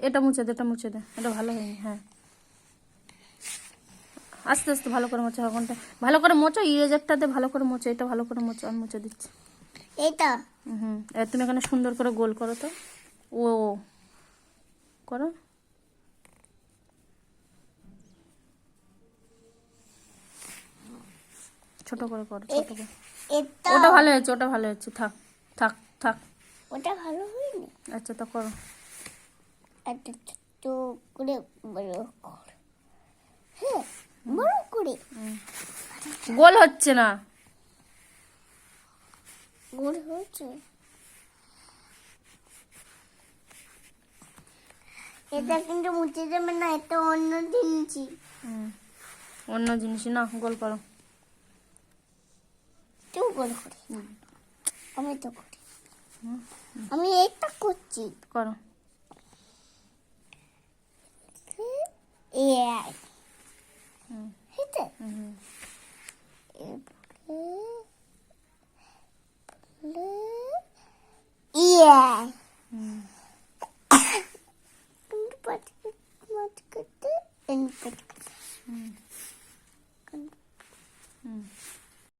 এটা মুছে দে, এটা মুছে দে, এটা ভালো হয়নি। হ্যাঁ, আস্তে আস্তে ভালো করে মোছো, ওখানটা ভালো করে মোছো, ইরেজারটাতে ভালো করে মোছো, এটা ভালো করে মোছো, আমি মুছে দিচ্ছি। এটা তুমি এখানে সুন্দর করে গোল করো তো, ও করো, ছোট করে করো, ছোট করে। এটা ওটা ভালো হয়েছে, ওটা ভালো হয়েছে, থাক থাক থাক। ওটা ভালো হয়নি। আচ্ছা, তা করো। একটা ছোট করে বড় কর। হ্যাঁ, বড় করে। গোল হচ্ছে না। গোল হয়েছে। এটা কিন্তু মুছে যাবে না, এটা অন্য জিনিসই। অন্য জিনিস না, গোল করো। তুই গোল করি, আমি তো করি। আমি এটা করছি। করো। এই এটা ইয়া কিন্তু পাট করতে